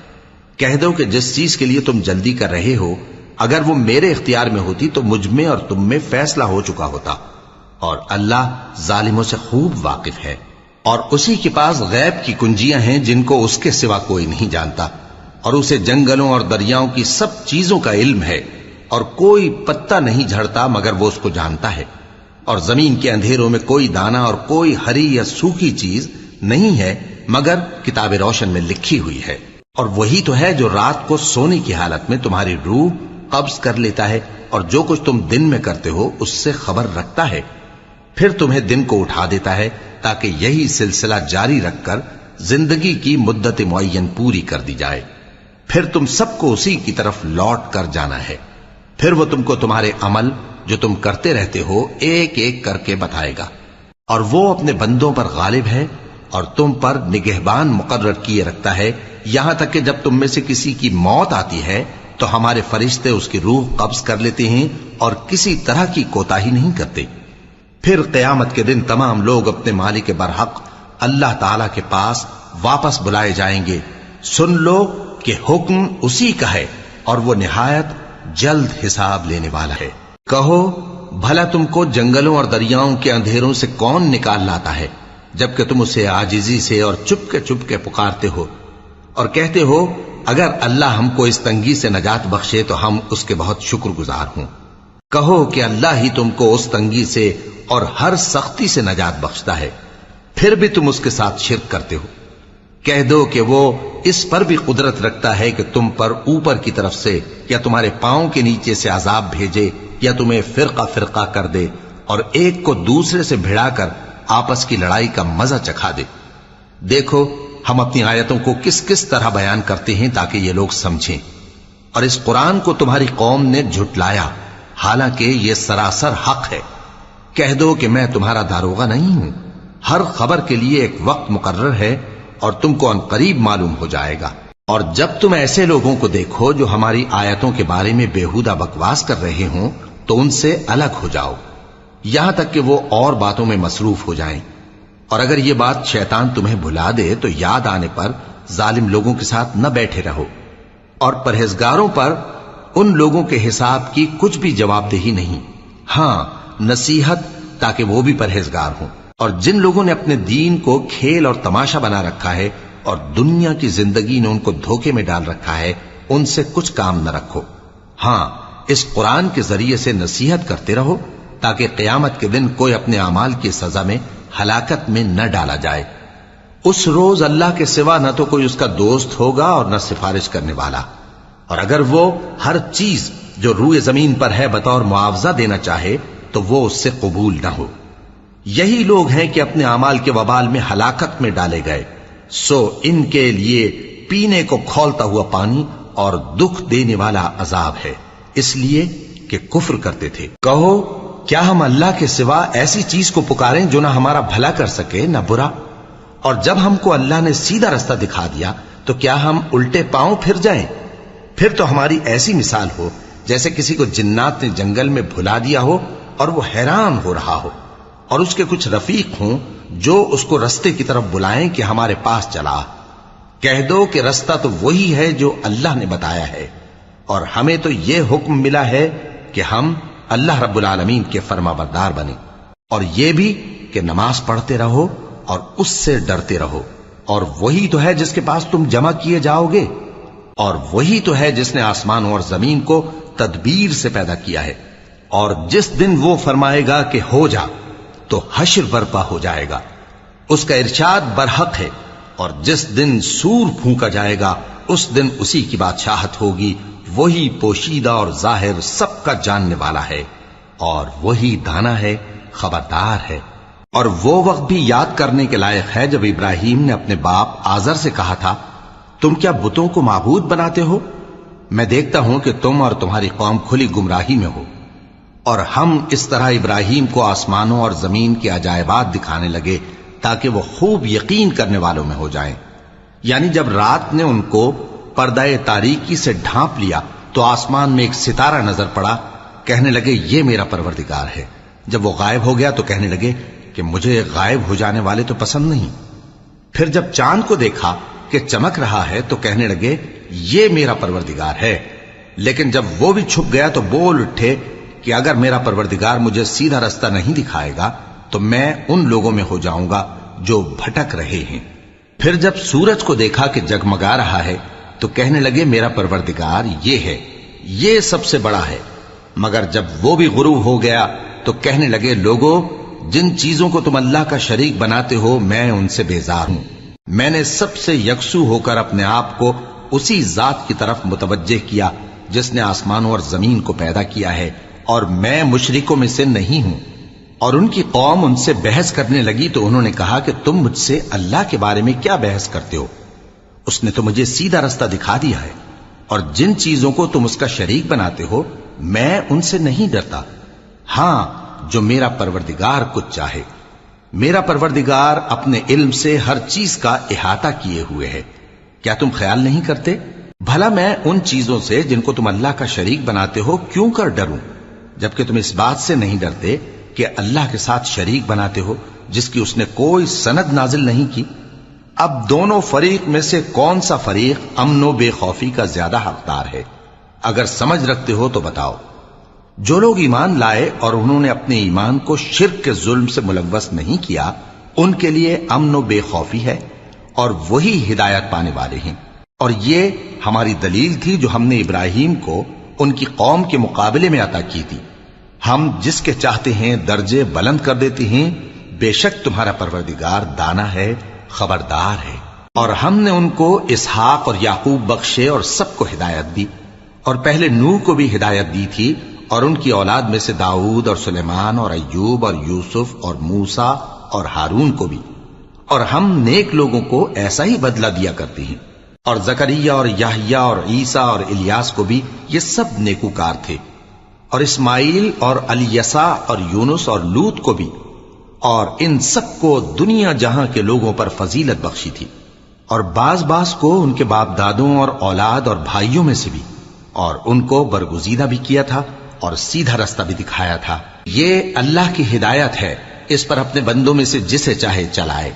کہہ دو کہ جس چیز کے لیے تم جلدی کر رہے ہو اگر وہ میرے اختیار میں ہوتی تو مجھ میں اور تم میں فیصلہ ہو چکا ہوتا، اور اللہ ظالموں سے خوب واقف ہے۔ اور اسی کے پاس غیب کی کنجیاں ہیں جن کو اس کے سوا کوئی نہیں جانتا، اور اسے جنگلوں اور دریاؤں کی سب چیزوں کا علم ہے، اور کوئی پتا نہیں جھڑتا مگر وہ اس کو جانتا ہے، اور زمین کے اندھیروں میں کوئی دانہ اور کوئی ہری یا سوکھی چیز نہیں ہے مگر کتاب روشن میں لکھی ہوئی ہے۔ اور وہی تو ہے جو رات کو سونے کی حالت میں تمہاری روح قبض کر لیتا ہے، اور جو کچھ تم دن میں کرتے ہو اس سے خبر رکھتا ہے، پھر تمہیں دن کو اٹھا دیتا ہے تاکہ یہی سلسلہ جاری رکھ کر زندگی کی مدت معین پوری کر دی جائے، پھر تم سب کو اسی کی طرف لوٹ کر جانا ہے، پھر وہ تم کو تمہارے عمل جو تم کرتے رہتے ہو ایک ایک کر کے بتائے گا، اور وہ اپنے بندوں پر غالب ہے اور تم پر نگہبان مقرر کیے رکھتا ہے، یہاں تک کہ جب تم میں سے کسی کی موت آتی ہے تو ہمارے فرشتے اس کی روح قبض کر لیتے ہیں اور کسی طرح کی کوتاہی نہیں کرتے۔ پھر قیامت کے دن تمام لوگ اپنے مالک برحق اللہ تعالی کے پاس واپس بلائے جائیں گے۔ سن لو کہ حکم اسی کا ہے اور وہ نہایت جلد حساب لینے والا ہے۔ کہو بھلا تم کو جنگلوں اور دریاؤں کے اندھیروں سے کون نکال لاتا ہے جبکہ تم اسے عاجزی سے اور چپ کے پکارتے ہو اور کہتے ہو اگر اللہ ہم کو اس تنگی سے نجات بخشے تو ہم اس کے بہت شکر گزار ہوں۔ کہو کہ اللہ ہی تم کو اس تنگی سے اور ہر سختی سے نجات بخشتا ہے، پھر بھی تم اس کے ساتھ شرک کرتے ہو۔ کہہ دو کہ وہ اس پر بھی قدرت رکھتا ہے کہ تم پر اوپر کی طرف سے یا تمہارے پاؤں کے نیچے سے عذاب بھیجے یا تمہیں فرقہ فرقہ کر دے اور ایک کو دوسرے سے بھڑا کر آپس کی لڑائی کا مزہ چکھا دے۔ دیکھو ہم اپنی آیتوں کو کس کس طرح بیان کرتے ہیں تاکہ یہ لوگ سمجھیں، اور اس قرآن کو تمہاری قوم نے جھٹلایا حالانکہ یہ سراسر حق ہے۔ کہہ دو کہ میں تمہارا داروغہ نہیں ہوں، ہر خبر کے لیے ایک وقت مقرر ہے اور تم کو عنقریب معلوم ہو جائے گا۔ اور جب تم ایسے لوگوں کو دیکھو جو ہماری آیتوں کے بارے میں بےہودہ بکواس کر رہے ہوں تو ان سے الگ ہو جاؤ یہاں تک کہ وہ اور باتوں میں مصروف ہو جائیں، اور اگر یہ بات شیطان تمہیں بھلا دے تو یاد آنے پر ظالم لوگوں کے ساتھ نہ بیٹھے رہو، اور پرہیزگاروں پر ان لوگوں کے حساب کی کچھ بھی جواب دہی نہیں، ہاں نصیحت تاکہ وہ بھی پرہیزگار ہوں۔ اور جن لوگوں نے اپنے دین کو کھیل اور تماشا بنا رکھا ہے اور دنیا کی زندگی نے ان کو دھوکے میں ڈال رکھا ہے، ان سے کچھ کام نہ رکھو، ہاں اس قرآن کے ذریعے سے نصیحت کرتے رہو تاکہ قیامت کے دن کوئی اپنے اعمال کی سزا میں ہلاکت میں نہ ڈالا جائے۔ اس روز اللہ کے سوا نہ تو کوئی اس کا دوست ہوگا اور نہ سفارش کرنے والا، اور اگر وہ ہر چیز جو روئے زمین پر ہے بطور معاوضہ دینا چاہے تو وہ اس سے قبول نہ ہو۔ یہی لوگ ہیں کہ اپنے اعمال کے وبال میں ہلاکت میں ڈالے گئے، سو ان کے لیے پینے کو کھولتا ہوا پانی اور دکھ دینے والا عذاب ہے، اس لیے کہ کفر کرتے تھے۔ کہو کیا ہم اللہ کے سوا ایسی چیز کو پکاریں جو نہ ہمارا بھلا کر سکے نہ برا؟ اور جب ہم کو اللہ نے سیدھا رستہ دکھا دیا تو کیا ہم الٹے پاؤں پھر جائیں؟ پھر تو ہماری ایسی مثال ہو جیسے کسی کو جنات نے جنگل میں بھلا دیا ہو اور وہ حیران ہو رہا ہو، اور اس کے کچھ رفیق ہوں جو اس کو رستے کی طرف بلائیں کہ ہمارے پاس چلا۔ کہہ دو کہ رستہ تو وہی ہے جو اللہ نے بتایا ہے، اور ہمیں تو یہ حکم ملا ہے کہ ہم اللہ رب العالمین کے فرما بردار بنیں، اور یہ بھی کہ نماز پڑھتے رہو اور اس سے ڈرتے رہو، اور وہی تو ہے جس کے پاس تم جمع کیے جاؤ گے، اور وہی تو ہے جس نے آسمانوں اور زمین کو تدبیر سے پیدا کیا ہے، اور جس دن وہ فرمائے گا کہ ہو جا تو حشر برپا ہو جائے گا، اس کا ارشاد برحق ہے، اور جس دن سور پھونکا جائے گا اس دن اسی کی بادشاہت ہوگی، وہی پوشیدہ اور ظاہر سب کا جاننے والا ہے، اور وہی دانا ہے خبردار ہے۔ اور وہ وقت بھی یاد کرنے کے لائق ہے جب ابراہیم نے اپنے باپ آزر سے کہا تھا تم کیا بتوں کو معبود بناتے ہو؟ میں دیکھتا ہوں کہ تم اور تمہاری قوم کھلی گمراہی میں ہو۔ اور ہم اس طرح ابراہیم کو آسمانوں اور زمین کے عجائبات دکھانے لگے تاکہ وہ خوب یقین کرنے والوں میں ہو جائیں۔ یعنی جب رات نے ان کو پردہ تاریکی سے ڈھانپ لیا تو آسمان میں ایک ستارہ نظر پڑا، کہنے لگے یہ میرا پروردگار ہے۔ جب وہ غائب ہو گیا تو کہنے لگے کہ مجھے غائب ہو جانے والے تو پسند نہیں۔ پھر جب چاند کو دیکھا کہ چمک رہا ہے تو کہنے لگے یہ میرا پروردگار ہے۔ لیکن جب وہ بھی چھپ گیا تو بول اٹھے کہ اگر میرا پروردگار مجھے سیدھا رستہ نہیں دکھائے گا تو میں ان لوگوں میں ہو جاؤں گا جو بھٹک رہے ہیں۔ پھر جب سورج کو دیکھا کہ جگمگا رہا ہے تو کہنے لگے میرا پروردگار یہ ہے، یہ سب سے بڑا ہے، مگر جب وہ بھی غروب ہو گیا تو کہنے لگے لوگو جن چیزوں کو تم اللہ کا شریک بناتے ہو میں ان سے بیزار ہوں. میں نے سب سے یکسو ہو کر اپنے آپ کو اسی ذات کی طرف متوجہ کیا جس نے آسمانوں اور زمین کو پیدا کیا ہے، اور میں مشرکوں میں سے نہیں ہوں. اور ان کی قوم ان سے بحث کرنے لگی تو انہوں نے کہا کہ تم مجھ سے اللہ کے بارے میں کیا بحث کرتے ہو؟ اس نے تو مجھے سیدھا رستہ دکھا دیا ہے، اور جن چیزوں کو تم اس کا شریک بناتے ہو میں ان سے نہیں ڈرتا. ہاں جو میرا پروردگار کچھ چاہے. میرا پروردگار اپنے علم سے ہر چیز کا احاطہ کیے ہوئے ہے. کیا تم خیال نہیں کرتے؟ بھلا میں ان چیزوں سے جن کو تم اللہ کا شریک بناتے ہو کیوں کر ڈروں، جبکہ تم اس بات سے نہیں ڈرتے کہ اللہ کے ساتھ شریک بناتے ہو جس کی اس نے کوئی سند نازل نہیں کی. اب دونوں فریق میں سے کون سا فریق امن و بے خوفی کا زیادہ حقدار ہے؟ اگر سمجھ رکھتے ہو تو بتاؤ. جو لوگ ایمان لائے اور انہوں نے اپنے ایمان کو شرک کے ظلم سے ملوث نہیں کیا ان کے لیے امن و بے خوفی ہے، اور وہی ہدایت پانے والے ہیں. اور یہ ہماری دلیل تھی جو ہم نے ابراہیم کو ان کی قوم کے مقابلے میں عطا کی تھی. ہم جس کے چاہتے ہیں درجے بلند کر دیتے ہیں. بے شک تمہارا پروردگار دانا ہے، خبردار ہے. اور ہم نے ان کو اسحاق اور یعقوب بخشے اور سب کو ہدایت دی، اور پہلے نوح کو بھی ہدایت دی تھی، اور ان کی اولاد میں سے داؤد اور سلیمان اور ایوب اور یوسف اور موسیٰ اور ہارون کو بھی. اور ہم نیک لوگوں کو ایسا ہی بدلہ دیا کرتے ہیں. اور زکریا اور یحییٰ اور عیسیٰ اور الیاس کو بھی یہ سب نیکوکار تھے. اور اسماعیل اور الیسع اور یونس اور لوط کو بھی، اور ان سب کو دنیا جہاں کے لوگوں پر فضیلت بخشی تھی. اور بعض کو ان کے باپ دادوں اور اولاد اور بھائیوں میں سے بھی، اور ان کو برگزیدہ بھی کیا تھا اور سیدھا رستہ بھی دکھایا تھا. یہ اللہ کی ہدایت ہے، اس پر اپنے بندوں میں سے جسے چاہے چلائے.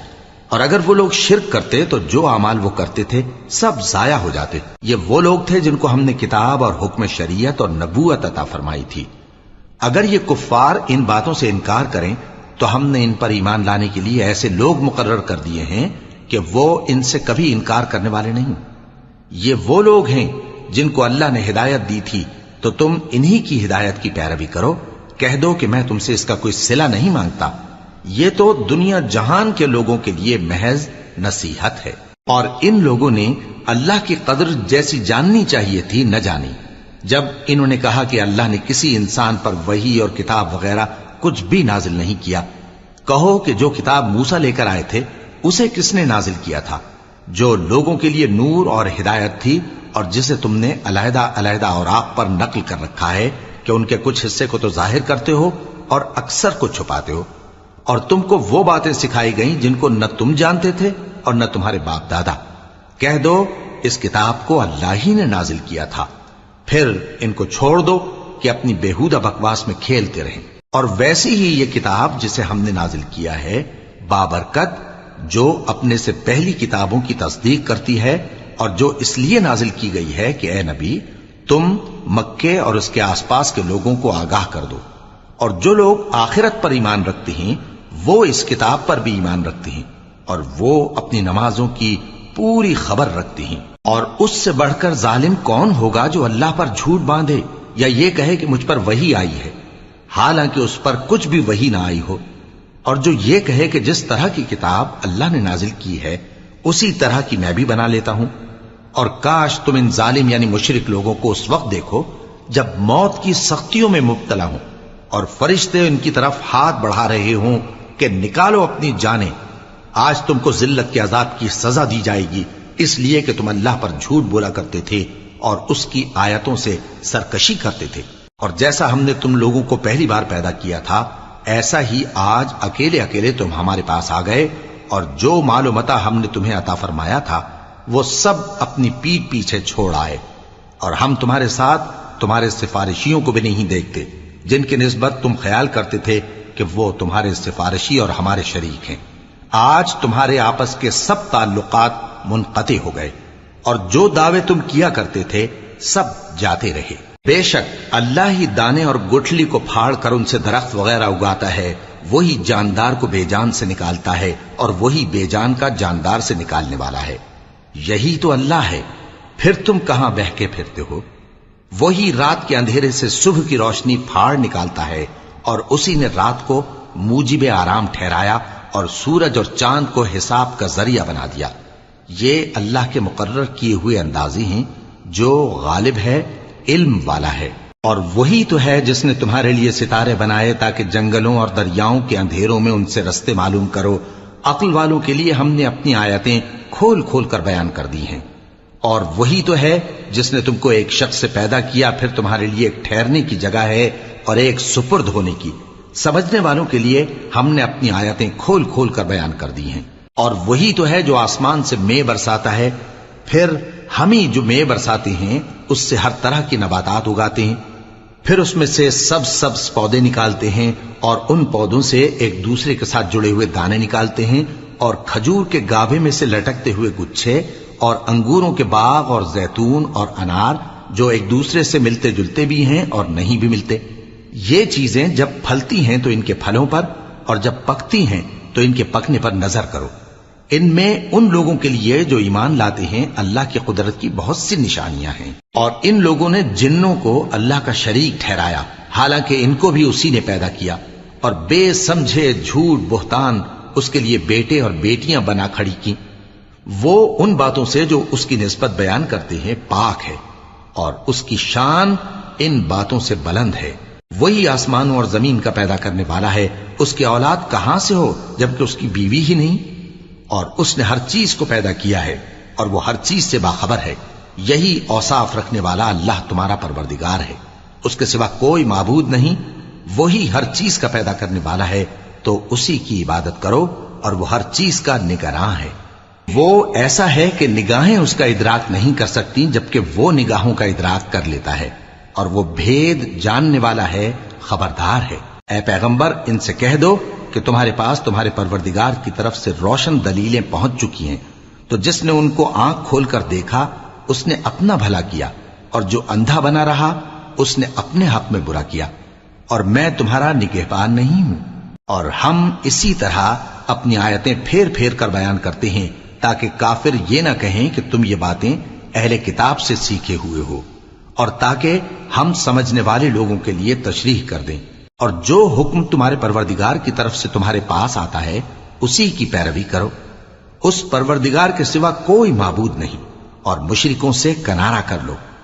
اور اگر وہ لوگ شرک کرتے تو جو اعمال وہ کرتے تھے سب ضائع ہو جاتے. یہ وہ لوگ تھے جن کو ہم نے کتاب اور حکم شریعت اور نبوت عطا فرمائی تھی. اگر یہ کفار ان باتوں سے انکار کریں تو ہم نے ان پر ایمان لانے کے لیے ایسے لوگ مقرر کر دیے ہیں کہ وہ ان سے کبھی انکار کرنے والے نہیں. یہ وہ لوگ ہیں جن کو اللہ نے ہدایت دی تھی، تو تم انہی کی ہدایت کی پیروی کرو. کہہ دو کہ میں تم سے اس کا کوئی صلہ نہیں مانگتا، یہ تو دنیا جہان کے لوگوں کے لیے محض نصیحت ہے. اور ان لوگوں نے اللہ کی قدر جیسی جاننی چاہیے تھی نہ جانی. جب انہوں نے کہا کہ اللہ نے کسی انسان پر وحی اور کتاب وغیرہ کچھ بھی نازل نہیں کیا، کہو کہ جو کتاب موسیٰ لے کر آئے تھے اسے کس نے نازل کیا تھا، جو لوگوں کے لیے نور اور ہدایت تھی، اور جسے تم نے علیحدہ علیحدہ اوراق پر نقل کر رکھا ہے کہ ان کے کچھ حصے کو تو ظاہر کرتے ہو اور اکثر کو چھپاتے ہو. اور تم کو وہ باتیں سکھائی گئیں جن کو نہ تم جانتے تھے اور نہ تمہارے باپ دادا. کہہ دو اس کتاب کو اللہ ہی نے نازل کیا تھا. پھر ان کو چھوڑ دو کہ اپنی بیہودہ بکواس میں کھیلتے رہیں. اور ویسی ہی یہ کتاب جسے ہم نے نازل کیا ہے بابرکت، جو اپنے سے پہلی کتابوں کی تصدیق کرتی ہے، اور جو اس لیے نازل کی گئی ہے کہ اے نبی تم مکے اور اس کے آس پاس کے لوگوں کو آگاہ کر دو. اور جو لوگ آخرت پر ایمان رکھتے ہیں وہ اس کتاب پر بھی ایمان رکھتے ہیں، اور وہ اپنی نمازوں کی پوری خبر رکھتے ہیں. اور اس سے بڑھ کر ظالم کون ہوگا جو اللہ پر جھوٹ باندھے یا یہ کہے کہ مجھ پر وحی آئی ہے حالانکہ اس پر کچھ بھی وحی نہ آئی ہو، اور جو یہ کہے کہ جس طرح کی کتاب اللہ نے نازل کی ہے اسی طرح کی میں بھی بنا لیتا ہوں. اور کاش تم ان ظالم یعنی مشرک لوگوں کو اس وقت دیکھو جب موت کی سختیوں میں مبتلا ہوں اور فرشتے ان کی طرف ہاتھ بڑھا رہے ہوں کہ نکالو اپنی جانیں، آج تم کو ذلت کے عذاب کی سزا دی جائے گی اس لیے کہ تم اللہ پر جھوٹ بولا کرتے تھے اور اس کی آیتوں سے سرکشی کرتے تھے. اور جیسا ہم نے تم لوگوں کو پہلی بار پیدا کیا تھا ایسا ہی آج اکیلے اکیلے تم ہمارے پاس آ گئے، اور جو مال و متاع ہم نے تمہیں عطا فرمایا تھا وہ سب اپنی پیٹھ پیچھے چھوڑ آئے. اور ہم تمہارے ساتھ تمہارے سفارشیوں کو بھی نہیں دیکھتے جن کی نسبت تم خیال کرتے تھے کہ وہ تمہارے سفارشی اور ہمارے شریک ہیں. آج تمہارے آپس کے سب تعلقات منقطع ہو گئے، اور جو دعوے تم کیا کرتے تھے سب جاتے رہے. بے شک اللہ ہی دانے اور گٹھلی کو پھاڑ کر ان سے درخت وغیرہ اگاتا ہے، وہی جاندار کو بے جان سے نکالتا ہے اور وہی بے جان کا جاندار سے نکالنے والا ہے. یہی تو اللہ ہے، پھر تم کہاں بہکے پھرتے ہو؟ وہی رات کے اندھیرے سے صبح کی روشنی پھاڑ نکالتا ہے، اور اسی نے رات کو موجب آرام ٹھہرایا اور سورج اور چاند کو حساب کا ذریعہ بنا دیا۔ یہ اللہ کے مقرر کیے ہوئے اندازے ہیں جو غالب ہے، علم والا ہے۔ اور وہی تو ہے جس نے تمہارے لیے ستارے بنائے تاکہ جنگلوں اور دریاؤں کے اندھیروں میں ان سے رستے معلوم کرو۔ عقل والوں کے لیے ہم نے اپنی آیتیں کھول کھول کر بیان کر دی ہیں۔ اور وہی تو ہے جس نے تم کو ایک شخص سے پیدا کیا، پھر تمہارے لیے ایک ٹھہرنے کی جگہ ہے اور ایک سپرد ہونے کی۔ سمجھنے والوں کے لیے ہم نے اپنی آیتیں کھول کھول کر بیان کر دی ہیں۔ اور وہی تو ہے جو آسمان سے مے برساتا ہے، پھر ہم ہی جو مے برساتے ہیں اس سے ہر طرح کی نباتات اگاتے ہیں، پھر اس میں سے سبز پودے نکالتے ہیں، اور ان پودوں سے ایک دوسرے کے ساتھ جڑے ہوئے دانے نکالتے ہیں، اور کھجور کے گابھے میں سے لٹکتے ہوئے گچھے، اور انگوروں کے باغ اور زیتون اور انار جو ایک دوسرے سے ملتے جلتے بھی ہیں اور نہیں بھی ملتے۔ یہ چیزیں جب پھلتی ہیں تو ان کے پھلوں پر، اور جب پکتی ہیں تو ان کے پکنے پر نظر کرو۔ ان میں ان لوگوں کے لیے جو ایمان لاتے ہیں اللہ کی قدرت کی بہت سی نشانیاں ہیں۔ اور ان لوگوں نے جنوں کو اللہ کا شریک ٹھہرایا، حالانکہ ان کو بھی اسی نے پیدا کیا، اور بے سمجھے جھوٹ بہتان اس کے لیے بیٹے اور بیٹیاں بنا کھڑی کی۔ وہ ان باتوں سے جو اس کی نسبت بیان کرتے ہیں پاک ہے، اور اس کی شان ان باتوں سے بلند ہے۔ وہی آسمانوں اور زمین کا پیدا کرنے والا ہے، اس کی اولاد کہاں سے ہو جبکہ اس کی بیوی ہی نہیں؟ اور اس نے ہر چیز کو پیدا کیا ہے، اور وہ ہر چیز سے باخبر ہے۔ یہی اوصاف رکھنے والا اللہ تمہارا پروردگار ہے، اس کے سوا کوئی معبود نہیں۔ وہی ہر چیز کا پیدا کرنے والا ہے، تو اسی کی عبادت کرو، اور وہ ہر چیز کا نگراں ہے۔ وہ ایسا ہے کہ نگاہیں اس کا ادراک نہیں کر سکتی، جبکہ وہ نگاہوں کا ادراک کر لیتا ہے، اور وہ بھید جاننے والا ہے، خبردار ہے۔ اے پیغمبر، ان سے کہہ دو کہ تمہارے پاس تمہارے پروردگار کی طرف سے روشن دلیلیں پہنچ چکی ہیں، تو جس نے ان کو آنکھ کھول کر دیکھا اس نے اپنا بھلا کیا، اور جو اندھا بنا رہا اس نے اپنے حق میں برا کیا، اور میں تمہارا نگہبان نہیں ہوں۔ اور ہم اسی طرح اپنی آیتیں پھیر پھیر کر بیان کرتے ہیں تاکہ کافر یہ نہ کہیں کہ تم یہ باتیں اہل کتاب سے سیکھے ہوئے ہو، اور تاکہ ہم سمجھنے والے لوگوں کے لیے تشریح کر دیں۔ اور جو حکم تمہارے پروردگار کی طرف سے تمہارے پاس آتا ہے اسی کی پیروی کرو، اس پروردگار کے سوا کوئی معبود نہیں، اور مشرکوں سے کنارہ کر لو۔